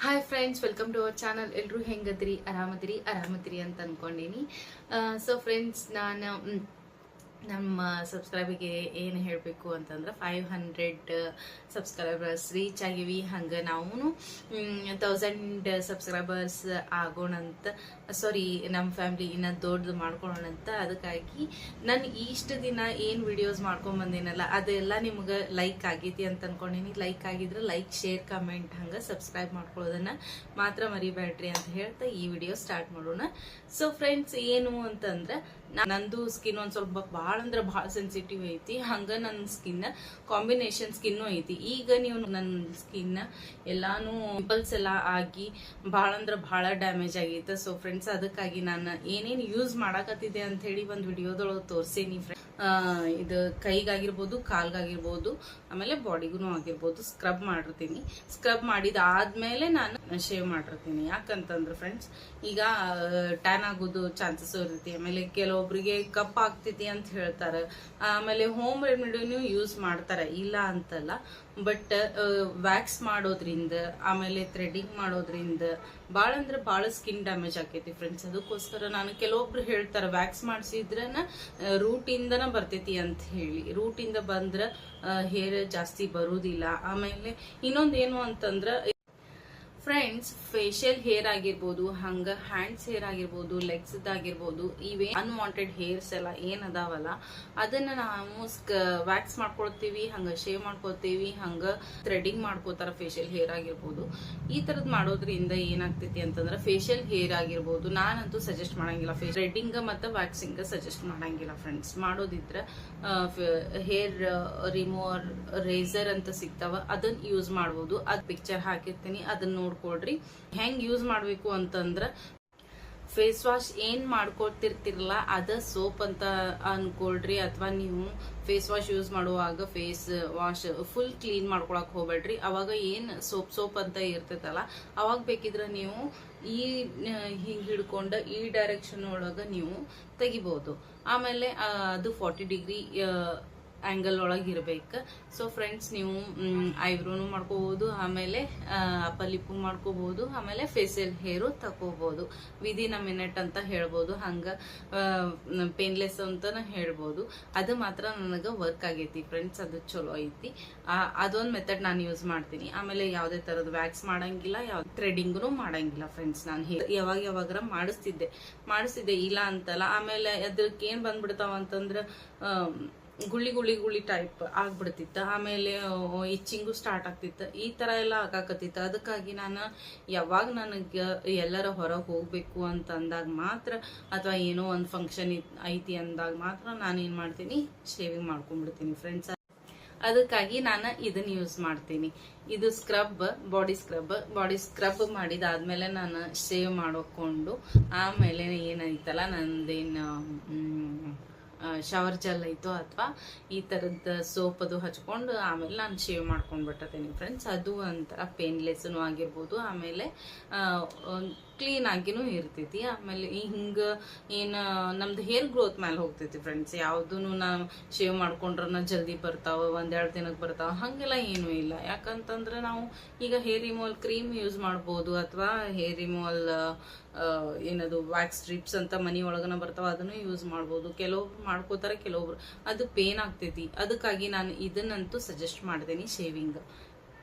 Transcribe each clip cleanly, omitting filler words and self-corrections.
Hi friends, welcome to our channel. ಎಲ್ಲರೂ ಹೆಂಗದ್ರಿ? ಆರಾಮದಿರಿ ಅಂತ ಅನ್ಕೊಂಡೀನಿ. ಸೊ ಫ್ರೆಂಡ್ಸ್, ನಾನು ನಮ್ಮ ಸಬ್ಸ್ಕ್ರೈಬಿಗೆ ಏನು ಹೇಳಬೇಕು ಅಂತಂದ್ರೆ 500 ಸಬ್ಸ್ಕ್ರೈಬರ್ಸ್ ರೀಚ್ ಆಗಿವಿ. ಹಂಗೆ ನಾವು 1000 ಸಬ್ಸ್ಕ್ರೈಬರ್ಸ್ ಆಗೋಣಂತ, ನಮ್ಮ ಫ್ಯಾಮಿಲಿ ಇನ್ನೂ ದೊಡ್ಡದು ಮಾಡ್ಕೊಳ್ಳೋಣಂತ. ಅದಕ್ಕಾಗಿ ನಾನು ಇಷ್ಟು ದಿನ ಏನು ವಿಡಿಯೋಸ್ ಮಾಡ್ಕೊಂಡ್ ಬಂದೇನಲ್ಲ ಅದೆಲ್ಲ ನಿಮ್ಗೆ ಲೈಕ್ ಆಗೈತಿ ಅಂತ ಅನ್ಕೊಂಡೀನಿ. ಲೈಕ್ ಆಗಿದ್ರೆ ಲೈಕ್, ಶೇರ್, ಕಮೆಂಟ್, ಹಂಗೆ ಸಬ್ಸ್ಕ್ರೈಬ್ ಮಾಡ್ಕೊಳ್ಳೋದನ್ನ ಮಾತ್ರ ಮರಿಬೇಡ್ರಿ ಅಂತ ಹೇಳ್ತಾ ಈ ವಿಡಿಯೋ ಸ್ಟಾರ್ಟ್ ಮಾಡೋಣ. ಸೊ ಫ್ರೆಂಡ್ಸ್, ಏನು ಅಂತಂದ್ರೆ ನಂದು ಸ್ಕಿನ್ ಒಂದ್ ಸ್ವಲ್ಪ ಭಾಳ ಅಂದ್ರೆ ಭಾಳ ಸೆನ್ಸಿಟಿವ್ ಐತಿ. ಹಂಗ ನನ್ನ ಸ್ಕಿನ್ ಕಾಂಬಿನೇಷನ್ ಸ್ಕಿನ್ನು ಐತಿ. ಈಗ ನೀವು ನನ್ನ ಸ್ಕಿನ್ ಎಲ್ಲಾನು ಪಿಂಪಲ್ಸ್ ಎಲ್ಲ ಆಗಿ ಭಾಳ ಅಂದ್ರೆ ಭಾಳ ಡ್ಯಾಮೇಜ್ ಆಗೈತೆ. ಸೊ ಫ್ರೆಂಡ್ಸ್, ಅದಕ್ಕಾಗಿ ನಾನು ಏನೇನು ಯೂಸ್ ಮಾಡಾಕತ್ತಿದೆ ಅಂತ ಹೇಳಿ ಒಂದು ವಿಡಿಯೋದೊಳಗೆ ತೋರಿಸೇನಿ. ಇದು ಕೈಗಾಗಿರ್ಬೋದು, ಕಾಲ್ಗಾಗಿರ್ಬೋದು, ಆಮೇಲೆ ಬಾಡಿಗೂ ಆಗಿರ್ಬೋದು ಸ್ಕ್ರಬ್ ಮಾಡಿರ್ತೀನಿ. ಸ್ಕ್ರಬ್ ಮಾಡಿದಾದ್ಮೇಲೆ ನಾನು ಶೇವ್ ಮಾಡಿರ್ತೀನಿ. ಯಾಕಂತಂದ್ರೆ ಫ್ರೆಂಡ್ಸ್, ಈಗ ಟ್ಯಾನ್ ಆಗೋದು ಚಾನ್ಸಸ್ ಇರುತ್ತೆ. ಆಮೇಲೆ ಕೆಲವೊಬ್ರಿಗೆ ಕಪ್ ಆಗ್ತೈತಿ ಅಂತ ಹೇಳ್ತಾರೆ. ಆಮೇಲೆ ಹೋಮ್ ರೆಮಿಡಿನೂ ಯೂಸ್ ಮಾಡ್ತಾರೆ, ಇಲ್ಲ ಅಂತಲ್ಲ. ಬಟ್ ವ್ಯಾಕ್ಸ್ ಮಾಡೋದ್ರಿಂದ, ಆಮೇಲೆ ಥ್ರೆಡಿಂಗ್ ಮಾಡೋದ್ರಿಂದ ಭಾಳ ಅಂದ್ರೆ ಭಾಳ ಸ್ಕಿನ್ ಡ್ಯಾಮೇಜ್ ಆಕೈತಿ ಫ್ರೆಂಡ್ಸ್. ಅದಕ್ಕೋಸ್ಕರ ನಾನು ಕೆಲವೊಬ್ರು ಹೇಳ್ತಾರೆ ವ್ಯಾಕ್ಸ್ ಮಾಡಿಸಿದ್ರನ ರೂಟ್ ಇಂದನ ಬರ್ತೈತಿ ಅಂತ ಹೇಳಿ. ರೂಟ್ ಇಂದ ಬಂದ್ರ ಹೇರ್ ಜಾಸ್ತಿ ಬರುವುದಿಲ್ಲ. ಆಮೇಲೆ ಇನ್ನೊಂದು ಏನು ಅಂತಂದ್ರ ಫ್ರೆಂಡ್ಸ್, ಫೇಶಿಯಲ್ ಹೇರ್ ಆಗಿರ್ಬೋದು, ಹಂಗ ಹ್ಯಾಂಡ್ಸ್ ಹೇರ್ ಆಗಿರ್ಬೋದು, ಲೆಗ್ಸ್ ಆಗಿರ್ಬೋದು, ಇವೇ ಅನ್ವಾಂಟೆಡ್ ಹೇರ್ಸ್ ಎಲ್ಲ ಏನ್ ಅದಾವಲ್ಲ ಅದನ್ನ ನಾವು ವ್ಯಾಕ್ಸ್ ಮಾಡ್ಕೊಳ್ತೀವಿ, ಹಂಗ ಶೇವ್ ಮಾಡ್ಕೊಳ್ತೀವಿ, ಹಂಗ ಥ್ರೆಡಿಂಗ್ ಮಾಡ್ಕೋತಾರ. ಫೇಶಿಯಲ್ ಹೇರ್ ಆಗಿರ್ಬೋದು, ಈ ತರದ್ ಮಾಡೋದ್ರಿಂದ ಏನಾಗ್ತೈತಿ ಅಂತಂದ್ರೆ ಫೇಶಿಯಲ್ ಹೇರ್ ಆಗಿರ್ಬೋದು ನಾನಂತೂ ಸಜೆಸ್ಟ್ ಮಾಡಂಗಿಲ್ಲ. ಥ್ರೆಡಿಂಗ್ ಮತ್ತೆ ವ್ಯಾಕ್ಸಿಂಗ್ ಸಜೆಸ್ಟ್ ಮಾಡಂಗಿಲ್ಲ ಫ್ರೆಂಡ್ಸ್. ಮಾಡೋದಿದ್ರ ಹೇರ್ ರಿಮೂವರ್ ರೇಸರ್ ಅಂತ ಸಿಗ್ತಾವ, ಅದನ್ನ ಯೂಸ್ ಮಾಡ್ಬೋದು. ಅದ್ ಪಿಕ್ಚರ್ ಹಾಕಿರ್ತೀನಿ, ಅದನ್ನ ನೋಡ್ಕೊಳ್ರಿ. ಹೆಂಗ್ ಯೂಸ್ ಮಾಡ್ಬೇಕು ಅಂತಂದ್ರ ಫೇಸ್ ವಾಶ್ ಏನ್ ಮಾಡ್ಕೊಳ್ತಿರ್ತಿರಲ್ಲ ಅದ ಸೋಪ್ ಅಂತ ಅನ್ಕೊಳ್ರಿ. ಅಥವಾ ನೀವು ಫೇಸ್ ವಾಶ್ ಯೂಸ್ ಮಾಡುವಾಗ ಫೇಸ್ ವಾಶ್ ಫುಲ್ ಕ್ಲೀನ್ ಮಾಡ್ಕೊಳಕ್ ಹೋಗ್ಬೇಡ್ರಿ. ಅವಾಗ ಏನ್ ಸೋಪ್ ಅಂತ ಇರ್ತೈತಲ್ಲ ಅವಾಗ ಬೇಕಿದ್ರೆ ನೀವು ಈ ಹಿಂಗ್ ಹಿಡ್ಕೊಂಡ ಈ ಡೈರೆಕ್ಷನ್ ಒಳಗ ನೀವು ತೆಗಿಬಹುದು. ಆಮೇಲೆ ಅದು 40 ಡಿಗ್ರಿ ಆಂಗಲ್ ಒಳಗೆ ಇರ್ಬೇಕು. ಸೊ ಫ್ರೆಂಡ್ಸ್, ನೀವು ಐಬ್ರೋನು ಮಾಡ್ಕೋಬಹುದು, ಆಮೇಲೆ ಅಪ್ಪರ್ ಲಿಪ್ಪು ಮಾಡ್ಕೋಬಹುದು, ಆಮೇಲೆ ಫೇಸಿಯಲ್ ಹೇರು ತಕೋಬಹುದು. ವಿದಿನ್ ಅ ಮಿನಿಟ್ ಅಂತ ಹೇಳ್ಬೋದು. ಹಂಗ ಪೇನ್ಲೆಸ್ ಅಂತಾನ ಹೇಳ್ಬೋದು. ಅದು ಮಾತ್ರ ನನಗೆ ವರ್ಕ್ ಆಗೈತಿ ಫ್ರೆಂಡ್ಸ್, ಅದು ಚಲೋ ಐತಿ. ಅದೊಂದು ಮೆಥಡ್ ನಾನು ಯೂಸ್ ಮಾಡ್ತೀನಿ. ಆಮೇಲೆ ಯಾವುದೇ ತರದ್ ವ್ಯಾಕ್ಸ್ ಮಾಡಂಗಿಲ್ಲ, ಯಾವ್ದು ಥ್ರೆಡಿಂಗ್ನು ಮಾಡಂಗಿಲ್ಲ ಫ್ರೆಂಡ್ಸ್. ನಾನು ಯಾವಾಗ ಮಾಡಿಸ್ತಿದ್ದೆ ಇಲ್ಲ ಅಂತಲ್ಲ. ಆಮೇಲೆ ಅದಕ್ಕೆ ಏನ್ ಬಂದ್ಬಿಡ್ತಾವ ಅಂತಂದ್ರ ಗುಳಿ ಟೈಪ್ ಆಗ್ಬಿಡ್ತಿತ್ತ. ಆಮೇಲೆ ಇಚ್ಚಿಂಗು ಸ್ಟಾರ್ಟ್ ಆಗ್ತಿತ್ತು. ಈ ತರ ಎಲ್ಲ ಆಗಾಕತ್ತಿತ್ತು. ಅದಕ್ಕಾಗಿ ನಾನು ಯಾವಾಗ ನನಗೆ ಎಲ್ಲರ ಹೊರಗೆ ಹೋಗ್ಬೇಕು ಅಂತ ಅಂದಾಗ ಮಾತ್ರ, ಅಥವಾ ಏನೋ ಒಂದು ಫಂಕ್ಷನ್ ಐತಿ ಅಂದಾಗ ಮಾತ್ರ ನಾನು ಏನ್ ಮಾಡ್ತೀನಿ, ಶೇವಿಂಗ್ ಮಾಡ್ಕೊಂಡ್ಬಿಡ್ತೀನಿ ಫ್ರೆಂಡ್ಸ್. ಅದಕ್ಕಾಗಿ ನಾನು ಇದನ್ನ ಯೂಸ್ ಮಾಡ್ತೀನಿ. ಇದು ಬಾಡಿ ಸ್ಕ್ರಬ್ ಮಾಡಿದಾದ್ಮೇಲೆ ನಾನು ಶೇವ್ ಮಾಡ್ಕೊಂಡು, ಆಮೇಲೆ ಏನೈತಲ್ಲ ನಂದೇನು ಶವರ್ ಜೆಲ್ ಐತೋ ಅಥವಾ ಈ ತರದ ಸೋಪ್ ಅದು ಹಚ್ಕೊಂಡು ಆಮೇಲೆ ನಾನು ಶೇವ್ ಮಾಡ್ಕೊಂಡ್ ಬಿಟ್ಟಿರ್ತೀನಿ ಫ್ರೆಂಡ್ಸ್. ಅದು ಒಂಥರ ಪೇನ್ಲೆಸ್ನು ಆಗಿರ್ಬೋದು, ಆಮೇಲೆ ಕ್ಲೀನ್ ಆಗಿನೂ ಇರ್ತೈತಿ. ಆಮೇಲೆ ಹಿಂಗ ಏನ ನಮ್ದು ಹೇರ್ ಗ್ರೋತ್ ಮೇಲೆ ಹೋಗ್ತೈತಿ ಫ್ರೆಂಡ್ಸ್. ಯಾವ್ದೂನು ನಾವು ಶೇವ್ ಮಾಡ್ಕೊಂಡ್ರನ ಜಲ್ದಿ ಬರ್ತಾವ, 1-2 ದಿನಕ್ಕೆ ಬರ್ತಾವ, ಹಂಗೆಲ್ಲ ಏನೂ ಇಲ್ಲ. ಯಾಕಂತಂದ್ರೆ ನಾವು ಈಗ ಹೇರ್ ರಿಮೂವಲ್ ಕ್ರೀಮ್ ಯೂಸ್ ಮಾಡ್ಬೋದು, ಅಥವಾ ಹೇರ್ ರಿಮೂವಲ್ ಏನದು ವ್ಯಾಕ್ಸ್ ಸ್ಟ್ರಿಪ್ಸ್ ಅಂತ ಮನಿ ಒಳಗನ ಬರ್ತಾವ, ಅದನ್ನು ಯೂಸ್ ಮಾಡ್ಬೋದು. ಕೆಲವೊಬ್ರು ಮಾಡ್ಕೋತಾರೆ, ಕೆಲವೊಬ್ರು ಅದು ಪೇನ್ ಆಗ್ತೈತಿ. ಅದಕ್ಕಾಗಿ ನಾನು ಇದನ್ನಂತೂ ಸಜೆಸ್ಟ್ ಮಾಡ್ತೀನಿ, ಶೇವಿಂಗ್.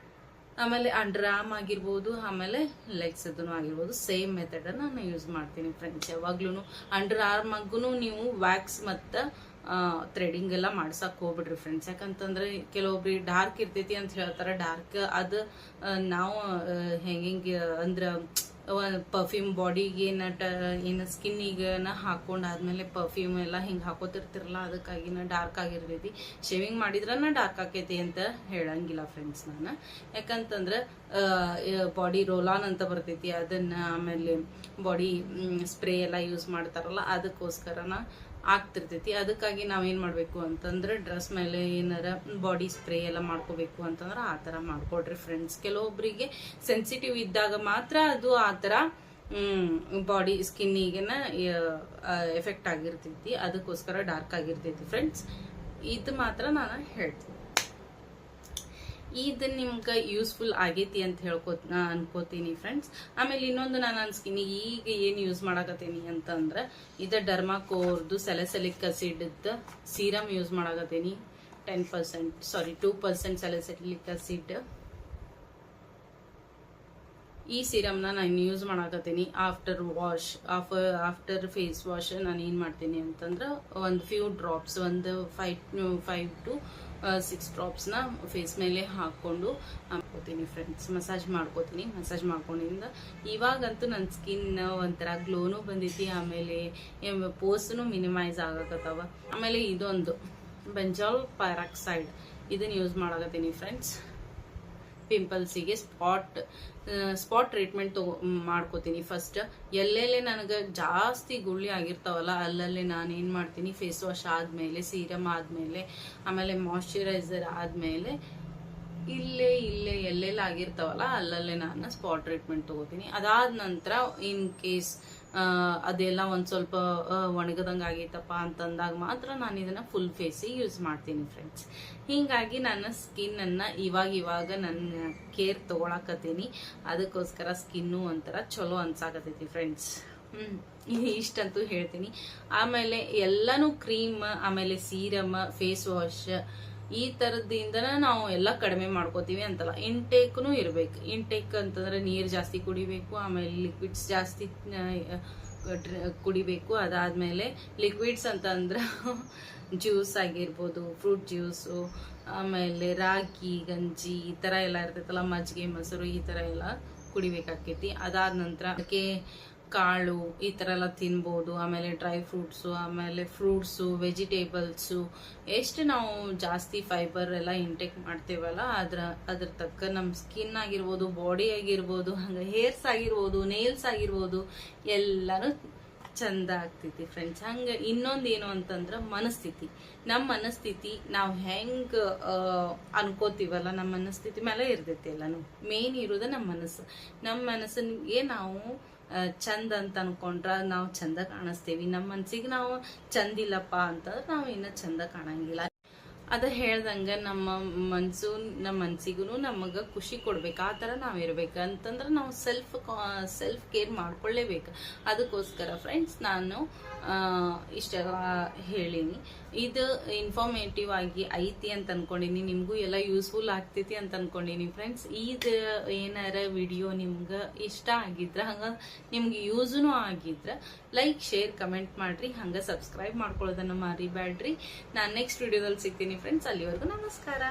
ಆಮೇಲೆ ಅಂಡರ್ ಆರ್ಮ್ ಆಗಿರ್ಬೋದು, ಆಮೇಲೆ ಲೆಗ್ಸ್ ಅದನ್ನು ಆಗಿರ್ಬೋದು, ಸೇಮ್ ಮೆಥಡ್ ನಾನು ಯೂಸ್ ಮಾಡ್ತೀನಿ ಫ್ರೆಂಡ್ಸ್. ಯಾವಾಗ್ಲೂ ಅಂಡರ್ ಆರ್ಮ್ ಆಗೂ ನೀವು ವ್ಯಾಕ್ಸ್ ಮತ್ತು ಥ್ರೆಡಿಂಗ್ ಎಲ್ಲ ಮಾಡ್ಸಕ್ ಹೋಗ್ಬಿಡ್ರಿ ಫ್ರೆಂಡ್ಸ್. ಯಾಕಂತಂದ್ರೆ ಕೆಲವೊಬ್ರಿಗೆ ಡಾರ್ಕ್ ಇರ್ತೈತಿ ಅಂತ ಹೇಳ್ತಾರೆ. ಡಾರ್ಕ್ ಅದು ನಾವು ಹೆಂಗೆ ಅಂದ್ರ ಪರ್ಫ್ಯೂಮ್ ಬಾಡಿಗೆ ಏನು ಸ್ಕಿನ್ನಿಗೆ ಹಾಕೊಂಡಾದ್ಮೇಲೆ ಪರ್ಫ್ಯೂಮ್ ಎಲ್ಲ ಹಿಂಗೆ ಹಾಕೋತಿರ್ತಿರಲ್ಲ, ಅದಕ್ಕಾಗಿ ಡಾರ್ಕ್ ಆಗಿರ್ತೈತಿ. ಶೇವಿಂಗ್ ಮಾಡಿದ್ರನ ಡಾರ್ಕ್ ಆಕೈತಿ ಅಂತ ಹೇಳಂಗಿಲ್ಲ ಫ್ರೆಂಡ್ಸ್ ನಾನು. ಯಾಕಂತಂದ್ರೆ ಬಾಡಿ ರೋಲಾನ್ ಅಂತ ಬರ್ತೈತಿ, ಅದನ್ನ ಆಮೇಲೆ ಬಾಡಿ ಸ್ಪ್ರೇ ಎಲ್ಲ ಯೂಸ್ ಮಾಡ್ತಾರಲ್ಲ, ಅದಕ್ಕೋಸ್ಕರನ ಆಗ್ತಿರ್ತೈತಿ. ಅದಕ್ಕಾಗಿ ನಾವೇನ್ ಮಾಡ್ಬೇಕು ಅಂತಂದ್ರೆ ಡ್ರೆಸ್ ಮೇಲೆ ಏನಾರ ಬಾಡಿ ಸ್ಪ್ರೇ ಎಲ್ಲ ಮಾಡ್ಕೋಬೇಕು ಅಂತಂದ್ರೆ ಆ ತರ ಮಾಡ್ಕೊಡ್ರಿ ಫ್ರೆಂಡ್ಸ್. ಕೆಲವೊಬ್ರಿಗೆ ಸೆನ್ಸಿಟಿವ್ ಇದ್ದಾಗ ಮಾತ್ರ ಅದು ಆ ತರ ಬಾಡಿ ಸ್ಕಿನ್ನಿಗೆನ ಎಫೆಕ್ಟ್ ಆಗಿರ್ತೈತಿ. ಅದಕ್ಕೋಸ್ಕರ ಡಾರ್ಕ್ ಆಗಿರ್ತೈತಿ ಫ್ರೆಂಡ್ಸ್. ಇದು ಮಾತ್ರ ನಾನು ಹೇಳ್ತೀನಿ. ಇದು ನಿಮ್ಗೆ ಯೂಸ್ಫುಲ್ ಆಗೈತಿ ಅಂತ ಅನ್ಕೋತೀನಿ ಫ್ರೆಂಡ್ಸ್. ಆಮೇಲೆ ಇನ್ನೊಂದು ನಾನು ನನ್ನ ಸ್ಕಿನ್ನಿಗೆ ಈಗ ಏನು ಯೂಸ್ ಮಾಡಕತ್ತೀನಿ ಅಂತಂದ್ರೆ ಇದು ಡರ್ಮಾಕೋರ್ದು ಸೆಲೆಸೆಲಿಕ್ ಆಸಿಡ್ ಸೀರಮ್ ಯೂಸ್ ಮಾಡಕತ್ತೀನಿ. 2% ಸೆಲೆಸೆಲಿಕ್ ಆಸಿಡ್ ಈ ಸಿರಮ್ನ ನಾನು ಯೂಸ್ ಮಾಡಕತ್ತೀನಿ. ಆಫ್ಟರ್ ಫೇಸ್ ವಾಶ್ ನಾನು ಏನು ಮಾಡ್ತೀನಿ ಅಂತಂದ್ರೆ ಒಂದು ಫ್ಯೂ ಡ್ರಾಪ್ಸ್, ಒಂದು 5 to 6 ಡ್ರಾಪ್ಸ್ನ ಫೇಸ್ ಮೇಲೆ ಹಾಕ್ಕೊಂಡು ಹಾಕೋತೀನಿ ಫ್ರೆಂಡ್ಸ್. ಮಸಾಜ್ ಮಾಡ್ಕೊಂಡಿಂದ ಇವಾಗಂತೂ ನನ್ನ ಸ್ಕಿನ್ ಒಂಥರ ಗ್ಲೋನು ಬಂದೈತಿ. ಆಮೇಲೆ ಪೋಸ್ನು ಮಿನಿಮೈಸ್ ಆಗಕತ್ತವ. ಆಮೇಲೆ ಇದೊಂದು ಬೆಂಜಾಲ್ ಪೈರಾಕ್ಸೈಡ್ ಇದನ್ನ ಯೂಸ್ ಮಾಡಕತ್ತೀನಿ ಫ್ರೆಂಡ್ಸ್. ಪಿಂಪಲ್ಸಿಗೆ ಸ್ಪಾಟ್ ಟ್ರೀಟ್ಮೆಂಟ್ ಮಾಡ್ಕೋತೀನಿ. ಫಸ್ಟ್ ಎಲ್ಲೆಲ್ಲೇ ನನಗೆ ಜಾಸ್ತಿ ಗುಳ್ಳಿ ಆಗಿರ್ತಾವಲ್ಲ ಅಲ್ಲಲ್ಲೇ ನಾನು ಏನು ಮಾಡ್ತೀನಿ, ಫೇಸ್ ವಾಶ್ ಆದಮೇಲೆ, ಸೀರಮ್ ಆದಮೇಲೆ, ಆಮೇಲೆ ಮಾಯ್ಶ್ಚರೈಸರ್ ಆದಮೇಲೆ ಇಲ್ಲೇ ಎಲ್ಲೆಲ್ಲ ಆಗಿರ್ತಾವಲ್ಲ ಅಲ್ಲಲ್ಲೇ ನಾನು ಸ್ಪಾಟ್ ಟ್ರೀಟ್ಮೆಂಟ್ ತಗೋತೀನಿ. ಅದಾದ ನಂತರ ಇನ್ ಕೇಸ್ ಅದೆಲ್ಲ ಒಂದು ಸ್ವಲ್ಪ ಒಣಗದಂಗೆ ಆಗೈತಪ್ಪ ಅಂತಂದಾಗ ಮಾತ್ರ ನಾನು ಇದನ್ನು ಫುಲ್ ಫೇಸಿಗೆ ಯೂಸ್ ಮಾಡ್ತೀನಿ ಫ್ರೆಂಡ್ಸ್. ಹೀಗಾಗಿ ನನ್ನ ಸ್ಕಿನ್ನನ್ನು ಇವಾಗ ನನ್ನ ಕೇರ್ ತೊಗೊಳಕತ್ತೀನಿ. ಅದಕ್ಕೋಸ್ಕರ ಸ್ಕಿನ್ನು ಒಂಥರ ಚಲೋ ಅನ್ಸಾಕತ್ತೈತಿ ಫ್ರೆಂಡ್ಸ್. ಇಷ್ಟಂತೂ ಹೇಳ್ತೀನಿ. ಆಮೇಲೆ ಎಲ್ಲನೂ ಕ್ರೀಮ್, ಆಮೇಲೆ ಸೀರಮ್, ಫೇಸ್ ವಾಶ್ ಈ ಥರದ್ದಿಂದನ ನಾವು ಎಲ್ಲ ಕಡಿಮೆ ಮಾಡ್ಕೋತೀವಿ ಅಂತಲ್ಲ. ಇಂಟೇಕ್ನು ಇರಬೇಕು. ಇಂಟೇಕ್ ಅಂತಂದ್ರೆ ನೀರು ಜಾಸ್ತಿ ಕುಡಿಬೇಕು, ಆಮೇಲೆ ಲಿಕ್ವಿಡ್ಸ್ ಜಾಸ್ತಿ ಕುಡಿಬೇಕು. ಅದಾದಮೇಲೆ ಲಿಕ್ವಿಡ್ಸ್ ಅಂತಂದ್ರೆ ಜ್ಯೂಸ್ ಆಗಿರ್ಬೋದು, ಫ್ರೂಟ್ ಜ್ಯೂಸು, ಆಮೇಲೆ ರಾಗಿ ಗಂಜಿ ಈ ಥರ ಎಲ್ಲ ಇರ್ತೈತಲ್ಲ, ಮಜ್ಜಿಗೆ, ಮೊಸರು ಈ ಥರ ಎಲ್ಲ ಕುಡಿಬೇಕಾಕೈತಿ. ಅದಾದ ನಂತರ ಅದಕ್ಕೆ ಕಾಳು ಈ ಥರ ಎಲ್ಲ ತಿನ್ಬೋದು. ಆಮೇಲೆ ಡ್ರೈ ಫ್ರೂಟ್ಸು, ಆಮೇಲೆ ಫ್ರೂಟ್ಸು, ವೆಜಿಟೇಬಲ್ಸು, ಎಷ್ಟು ನಾವು ಜಾಸ್ತಿ ಫೈಬರ್ ಎಲ್ಲ ಇಂಟೇಕ್ ಮಾಡ್ತೇವಲ್ಲ ಅದ್ರ ತಕ್ಕ ನಮ್ಮ ಸ್ಕಿನ್ ಆಗಿರ್ಬೋದು, ಬಾಡಿ ಆಗಿರ್ಬೋದು, ಹಂಗೆ ಹೇರ್ಸ್ ಆಗಿರ್ಬೋದು, ನೇಲ್ಸ್ ಆಗಿರ್ಬೋದು ಎಲ್ಲನೂ ಚಂದ ಆಗ್ತೈತಿ ಫ್ರೆಂಡ್ಸ್. ಹಂಗೆ ಇನ್ನೊಂದು ಏನು ಅಂತಂದ್ರೆ ನಮ್ಮ ಮನಸ್ಥಿತಿ ನಾವು ಹೆಂಗೆ ಅನ್ಕೋತೀವಲ್ಲ, ನಮ್ಮ ಮನಸ್ಥಿತಿ ಮೇಲೆ ಇರ್ತೈತಿ ಎಲ್ಲಾನು. ಮೇನ್ ಇರೋದು ನಮ್ಮ ಮನಸ್ಸಿಗೆ ನಾವು ಚಂದ ಅಂತ ಅನ್ಕೊಂಡ್ರ ನಾವು ಚಂದ ಕಾಣಿಸ್ತೇವಿ. ನಮ್ಮ ಮನ್ಸಿಗೆ ನಾವು ಚಂದಿಲ್ಲಪ್ಪ ಅಂತಂದ್ರೆ ನಾವು ಇನ್ನ ಚಂದ ಕಾಣಂಗಿಲ್ಲ. ಅದ ಹೇಳ್ದಂಗ ನಮ್ಮ ಮನ್ಸಿಗೂ ನಮಗ ಖುಷಿ ಕೊಡ್ಬೇಕು. ಆ ಥರ ನಾವು ಇರ್ಬೇಕು ಅಂತಂದ್ರೆ ನಾವು ಸೆಲ್ಫ್ ಕೇರ್ ಮಾಡ್ಕೊಳ್ಳೇಬೇಕು. ಅದಕ್ಕೋಸ್ಕರ ಫ್ರೆಂಡ್ಸ್ ನಾನು ಇಷ್ಟೆಲ್ಲ ಹೇಳಿನಿ. ಇದು ಇನ್ಫಾರ್ಮೇಟಿವ್ ಆಗಿ ಐತಿ ಅಂತ ಅನ್ಕೊಂಡಿನಿ. ನಿಮಗೂ ಎಲ್ಲ ಯೂಸ್ಫುಲ್ ಆಗ್ತೈತಿ ಅಂತ ಅನ್ಕೊಂಡಿನಿ ಫ್ರೆಂಡ್ಸ್. ಇದು ಏನಾರ ವಿಡಿಯೋ ನಿಮ್ಗೆ ಇಷ್ಟ ಆಗಿದ್ರ, ಹಂಗ ನಿಮ್ಗೆ ಯೂಸ್ನು ಆಗಿದ್ರ ಲೈಕ್, ಶೇರ್, ಕಮೆಂಟ್ ಮಾಡ್ರಿ. ಹಂಗ ಸಬ್ಸ್ಕ್ರೈಬ್ ಮಾಡ್ಕೊಳ್ಳೋದನ್ನ ಮರಿಬೇಡ್ರಿ. ನಾನು ನೆಕ್ಸ್ಟ್ ವಿಡಿಯೋದಲ್ಲಿ ಸಿಗ್ತೀನಿ ಫ್ರೆಂಡ್ಸ್. ಅಲ್ಲಿವರೆಗೂ ನಮಸ್ಕಾರ.